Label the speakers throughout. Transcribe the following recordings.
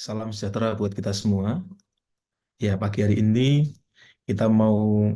Speaker 1: Salam sejahtera buat kita semua. Ya, pagi hari ini kita mau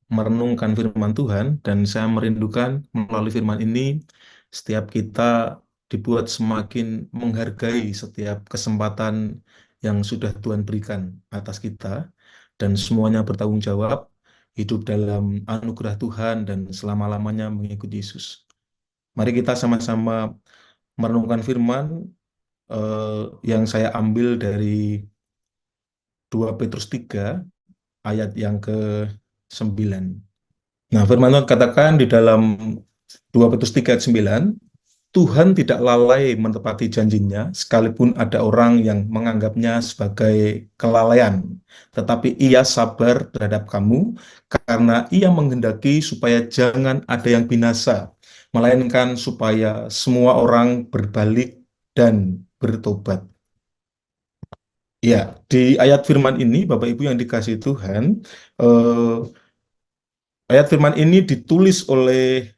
Speaker 1: merenungkan firman Tuhan dan saya merindukan melalui firman ini setiap kita dibuat semakin menghargai setiap kesempatan yang sudah Tuhan berikan atas kita dan semuanya bertanggung jawab hidup dalam anugerah Tuhan dan selama-lamanya mengikuti Yesus. Mari kita sama-sama merenungkan firman yang saya ambil dari 2 Petrus 3 ayat yang ke-9. Nah, firman Tuhan katakan di dalam 2 Petrus 3 ayat 9, Tuhan tidak lalai menepati janjinya, sekalipun ada orang yang menganggapnya sebagai kelalaian. Tetapi ia sabar terhadap kamu, karena ia menghendaki supaya jangan ada yang binasa, melainkan supaya semua orang berbalik dan bertobat. Ya, di ayat firman ini, Bapak Ibu yang dikasih Tuhan, eh, ayat firman ini ditulis oleh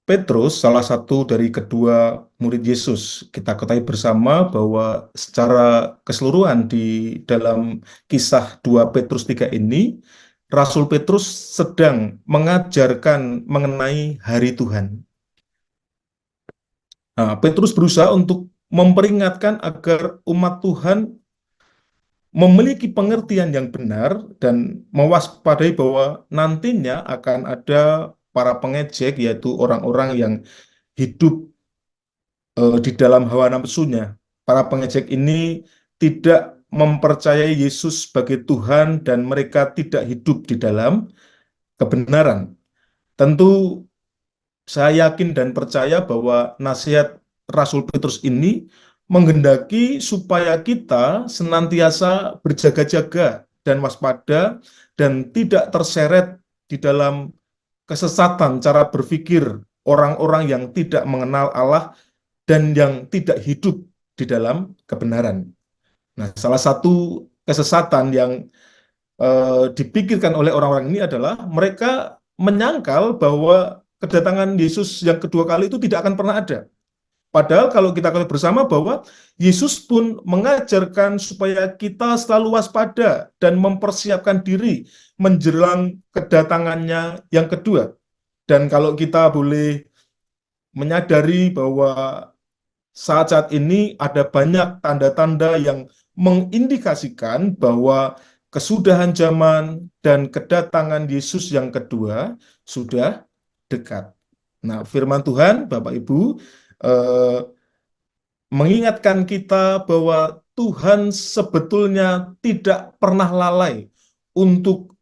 Speaker 1: Petrus, salah satu dari kedua murid Yesus. Kita ketahui bersama bahwa secara keseluruhan di dalam kisah 2 Petrus 3 ini, Rasul Petrus sedang mengajarkan mengenai hari Tuhan. Nah, Petrus berusaha untuk memperingatkan agar umat Tuhan memiliki pengertian yang benar dan mewaspadai bahwa nantinya akan ada para pengejek, yaitu orang-orang yang hidup di dalam hawa nafsunya. Para pengejek ini tidak mempercayai Yesus sebagai Tuhan dan mereka tidak hidup di dalam kebenaran. Tentu saya yakin dan percaya bahwa nasihat Rasul Petrus ini menghendaki supaya kita senantiasa berjaga-jaga dan waspada dan tidak terseret di dalam kesesatan cara berpikir orang-orang yang tidak mengenal Allah dan yang tidak hidup di dalam kebenaran. Nah, salah satu kesesatan yang dipikirkan oleh orang-orang ini adalah mereka menyangkal bahwa kedatangan Yesus yang kedua kali itu tidak akan pernah ada. Padahal kalau kita ketahui bersama bahwa Yesus pun mengajarkan supaya kita selalu waspada dan mempersiapkan diri menjelang kedatangannya yang kedua. Dan kalau kita boleh menyadari bahwa saat-saat ini ada banyak tanda-tanda yang mengindikasikan bahwa kesudahan zaman dan kedatangan Yesus yang kedua sudah dekat. Nah, firman Tuhan, Bapak Ibu, eh, mengingatkan kita bahwa Tuhan sebetulnya tidak pernah lalai untuk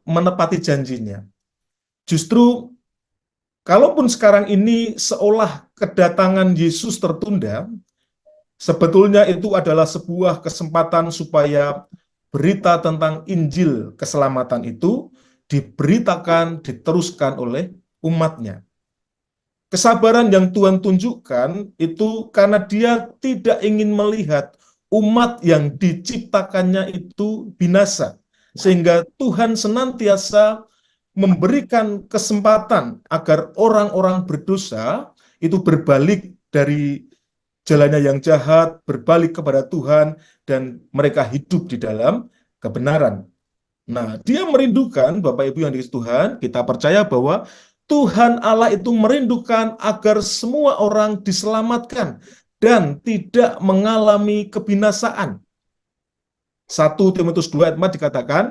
Speaker 1: menepati janjinya. Justru, kalaupun sekarang ini seolah kedatangan Yesus tertunda, sebetulnya itu adalah sebuah kesempatan supaya berita tentang Injil keselamatan itu diberitakan, diteruskan oleh umatnya. Kesabaran yang Tuhan tunjukkan itu karena dia tidak ingin melihat umat yang diciptakannya itu binasa. Sehingga Tuhan senantiasa memberikan kesempatan agar orang-orang berdosa itu berbalik dari jalannya yang jahat, berbalik kepada Tuhan, dan mereka hidup di dalam kebenaran. Nah, dia merindukan, Bapak Ibu yang dikasihi Tuhan, kita percaya bahwa Tuhan Allah itu merindukan agar semua orang diselamatkan dan tidak mengalami kebinasaan. 1 Timotius 2 ayat 4 dikatakan,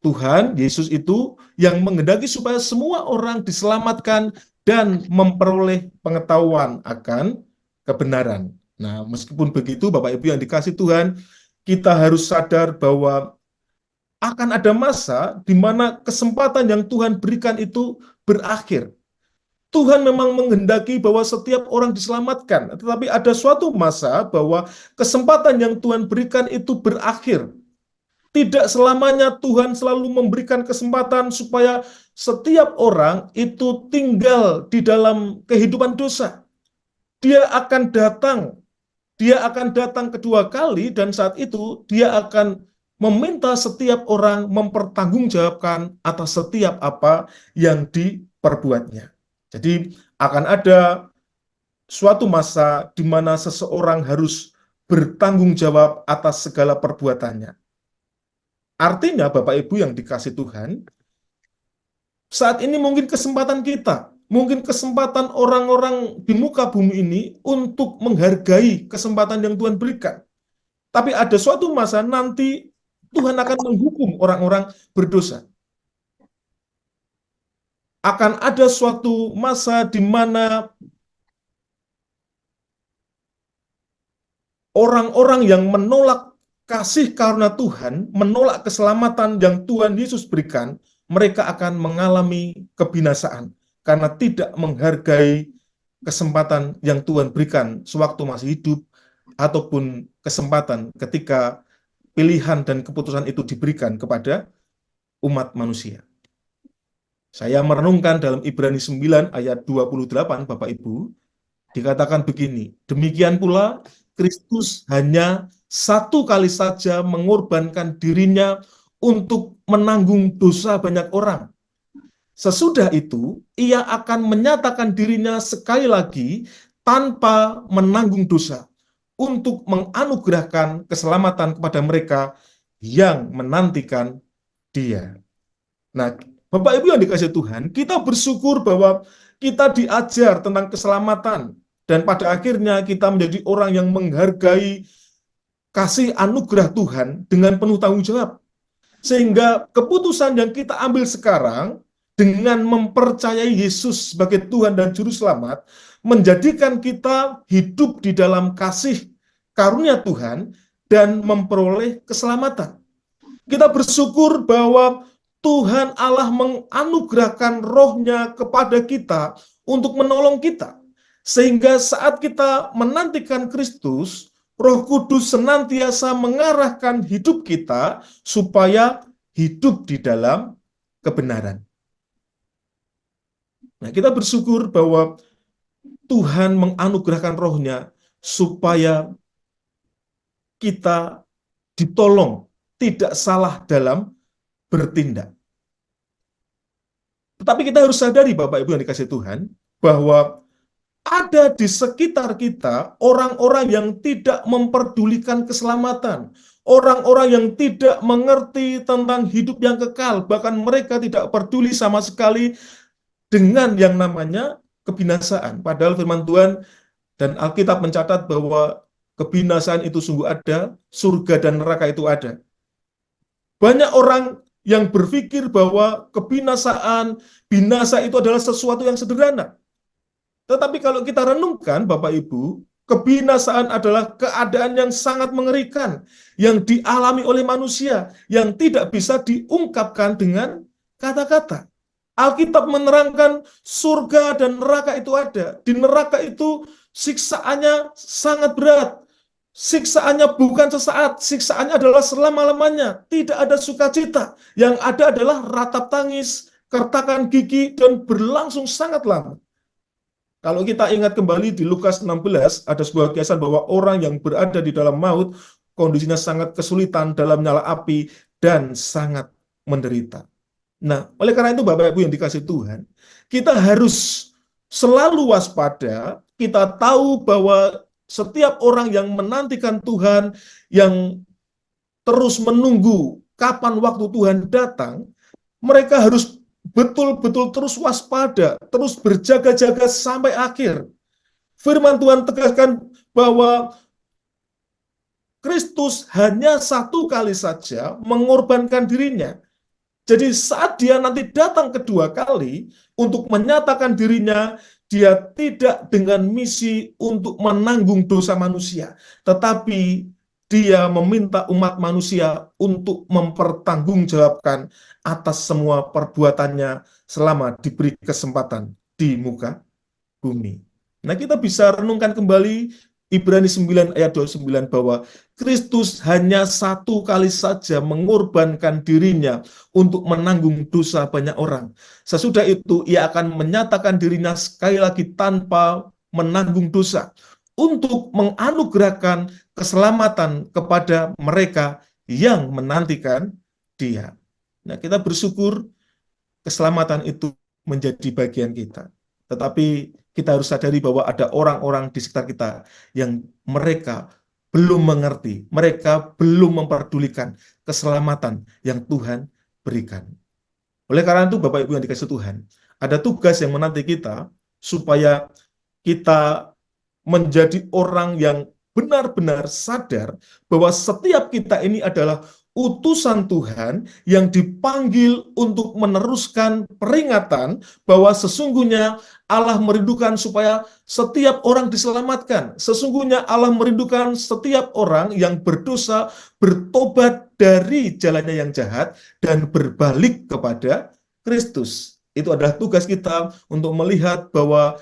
Speaker 1: Tuhan Yesus itu yang menghendaki supaya semua orang diselamatkan dan memperoleh pengetahuan akan kebenaran. Nah, meskipun begitu, Bapak Ibu yang dikasih Tuhan, kita harus sadar bahwa akan ada masa di mana kesempatan yang Tuhan berikan itu berakhir. Tuhan memang menghendaki bahwa setiap orang diselamatkan, tetapi ada suatu masa bahwa kesempatan yang Tuhan berikan itu berakhir. Tidak selamanya Tuhan selalu memberikan kesempatan supaya setiap orang itu tinggal di dalam kehidupan dosa. Dia akan datang, dia akan datang kedua kali dan saat itu dia akan meminta setiap orang mempertanggungjawabkan atas setiap apa yang diperbuatnya. Jadi akan ada suatu masa di mana seseorang harus bertanggung jawab atas segala perbuatannya. Artinya, Bapak Ibu yang dikasih Tuhan, saat ini mungkin kesempatan kita, mungkin kesempatan orang-orang di muka bumi ini untuk menghargai kesempatan yang Tuhan berikan. Tapi ada suatu masa nanti Tuhan akan menghukum orang-orang berdosa. Akan ada suatu masa di mana orang-orang yang menolak kasih karunia Tuhan, menolak keselamatan yang Tuhan Yesus berikan, mereka akan mengalami kebinasaan karena tidak menghargai kesempatan yang Tuhan berikan sewaktu masih hidup, ataupun kesempatan ketika pilihan dan keputusan itu diberikan kepada umat manusia. Saya merenungkan dalam Ibrani 9 ayat 28, Bapak Ibu, dikatakan begini, demikian pula Kristus hanya satu kali saja mengorbankan dirinya untuk menanggung dosa banyak orang. Sesudah itu, ia akan menyatakan dirinya sekali lagi tanpa menanggung dosa untuk menganugerahkan keselamatan kepada mereka yang menantikan Dia. Nah, Bapak Ibu yang dikasih Tuhan, kita bersyukur bahwa kita diajar tentang keselamatan dan pada akhirnya kita menjadi orang yang menghargai kasih anugerah Tuhan dengan penuh tanggung jawab. Sehingga keputusan yang kita ambil sekarang dengan mempercayai Yesus sebagai Tuhan dan Juru Selamat menjadikan kita hidup di dalam kasih karunia Tuhan dan memperoleh keselamatan. Kita bersyukur bahwa Tuhan Allah menganugerahkan rohnya kepada kita untuk menolong kita. Sehingga saat kita menantikan Kristus, Roh Kudus senantiasa mengarahkan hidup kita supaya hidup di dalam kebenaran. Nah, kita bersyukur bahwa Tuhan menganugerahkan rohnya supaya kita ditolong, tidak salah dalam bertindak. Tetapi kita harus sadari, Bapak Ibu yang dikasih Tuhan, bahwa ada di sekitar kita orang-orang yang tidak memperdulikan keselamatan, orang-orang yang tidak mengerti tentang hidup yang kekal, bahkan mereka tidak peduli sama sekali dengan yang namanya kebinasaan. Padahal firman Tuhan dan Alkitab mencatat bahwa kebinasaan itu sungguh ada, surga dan neraka itu ada. Banyak orang yang berpikir bahwa kebinasaan, binasa itu adalah sesuatu yang sederhana. Tetapi kalau kita renungkan, Bapak Ibu, kebinasaan adalah keadaan yang sangat mengerikan, yang dialami oleh manusia, yang tidak bisa diungkapkan dengan kata-kata. Alkitab menerangkan surga dan neraka itu ada. Di neraka itu siksaannya sangat berat. Siksaannya bukan sesaat, siksaannya adalah selama-lamanya. Tidak ada sukacita. Yang ada adalah ratap tangis, kertakan gigi, dan berlangsung sangat lama. Kalau kita ingat kembali di Lukas 16, ada sebuah kisah bahwa orang yang berada di dalam maut, kondisinya sangat kesulitan dalam nyala api, dan sangat menderita. Nah, oleh karena itu Bapak Ibu yang dikasih Tuhan, kita harus selalu waspada, kita tahu bahwa setiap orang yang menantikan Tuhan, yang terus menunggu kapan waktu Tuhan datang, mereka harus betul-betul terus waspada, terus berjaga-jaga sampai akhir. Firman Tuhan tegaskan bahwa Kristus hanya satu kali saja mengorbankan dirinya. Jadi saat dia nanti datang kedua kali untuk menyatakan dirinya, dia tidak dengan misi untuk menanggung dosa manusia, tetapi dia meminta umat manusia untuk mempertanggungjawabkan atas semua perbuatannya selama diberi kesempatan di muka bumi. Nah, kita bisa renungkan kembali Ibrani 9 ayat 29 bahwa Kristus hanya satu kali saja mengorbankan dirinya untuk menanggung dosa banyak orang. Sesudah itu ia akan menyatakan dirinya sekali lagi tanpa menanggung dosa untuk menganugerahkan keselamatan kepada mereka yang menantikan Dia. Nah, kita bersyukur keselamatan itu menjadi bagian kita. Tetapi kita harus sadari bahwa ada orang-orang di sekitar kita yang mereka belum mengerti, mereka belum memperdulikan keselamatan yang Tuhan berikan. Oleh karena itu, Bapak Ibu yang dikasih Tuhan, ada tugas yang menanti kita supaya kita menjadi orang yang benar-benar sadar bahwa setiap kita ini adalah utusan Tuhan yang dipanggil untuk meneruskan peringatan bahwa sesungguhnya Allah merindukan supaya setiap orang diselamatkan. Sesungguhnya Allah merindukan setiap orang yang berdosa bertobat dari jalannya yang jahat dan berbalik kepada Kristus. Itu adalah tugas kita untuk melihat bahwa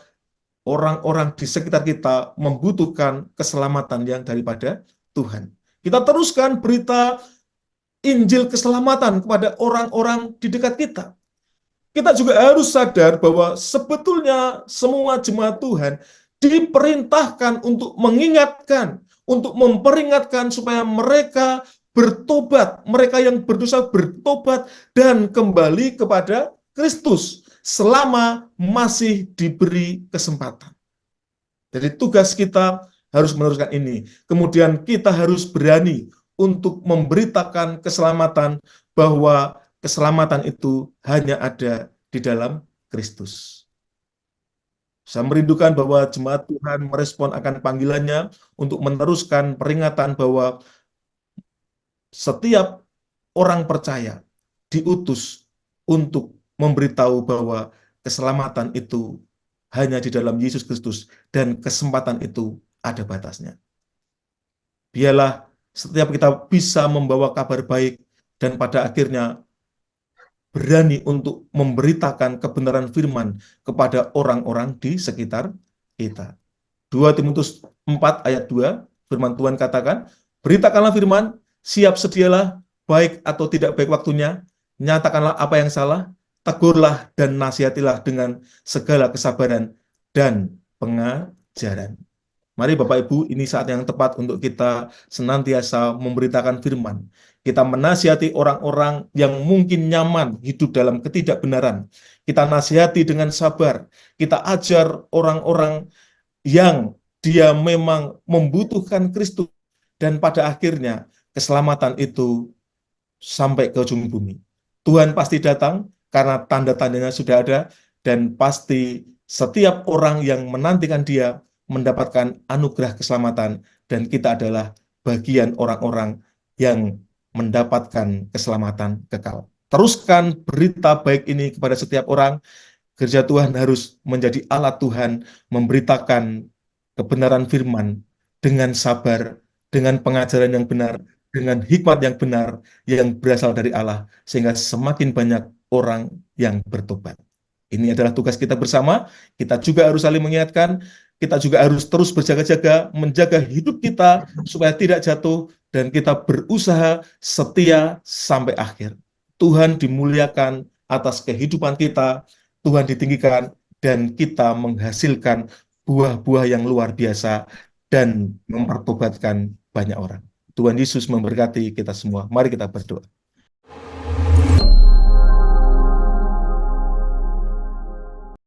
Speaker 1: orang-orang di sekitar kita membutuhkan keselamatan yang daripada Tuhan. Kita teruskan berita Injil keselamatan kepada orang-orang di dekat kita. Kita juga harus sadar bahwa sebetulnya semua jemaat Tuhan diperintahkan untuk mengingatkan, untuk memperingatkan supaya mereka bertobat, mereka yang berdosa bertobat dan kembali kepada Kristus selama masih diberi kesempatan. Jadi tugas kita harus meneruskan ini. Kemudian kita harus berani untuk memberitakan keselamatan, bahwa keselamatan itu hanya ada di dalam Kristus. Saya merindukan bahwa jemaat Tuhan merespon akan panggilannya untuk meneruskan peringatan bahwa setiap orang percaya diutus untuk memberitahu bahwa keselamatan itu hanya di dalam Yesus Kristus dan kesempatan itu ada batasnya. Biarlah setiap kita bisa membawa kabar baik dan pada akhirnya berani untuk memberitakan kebenaran firman kepada orang-orang di sekitar kita. 2 Timotius 4 ayat 2, firman Tuhan katakan, beritakanlah firman, siap sedialah, baik atau tidak baik waktunya, nyatakanlah apa yang salah, tegurlah dan nasihatilah dengan segala kesabaran dan pengajaran. Mari Bapak Ibu, ini saat yang tepat untuk kita senantiasa memberitakan firman. Kita menasihati orang-orang yang mungkin nyaman hidup dalam ketidakbenaran. Kita nasihati dengan sabar. Kita ajar orang-orang yang dia memang membutuhkan Kristus. Dan pada akhirnya keselamatan itu sampai ke ujung bumi. Tuhan pasti datang karena tanda-tandanya sudah ada. Dan pasti setiap orang yang menantikan dia mendapatkan anugerah keselamatan, dan kita adalah bagian orang-orang yang mendapatkan keselamatan kekal. Teruskan berita baik ini kepada setiap orang. Gereja Tuhan harus menjadi alat Tuhan memberitakan kebenaran firman dengan sabar, dengan pengajaran yang benar, dengan hikmat yang benar yang berasal dari Allah, sehingga semakin banyak orang yang bertobat. Ini adalah tugas kita bersama. Kita juga harus saling mengingatkan. Kita juga harus terus berjaga-jaga, menjaga hidup kita supaya tidak jatuh, dan kita berusaha setia sampai akhir. Tuhan dimuliakan atas kehidupan kita, Tuhan ditinggikan, dan kita menghasilkan buah-buah yang luar biasa dan mempertobatkan banyak orang. Tuhan Yesus memberkati kita semua. Mari kita berdoa.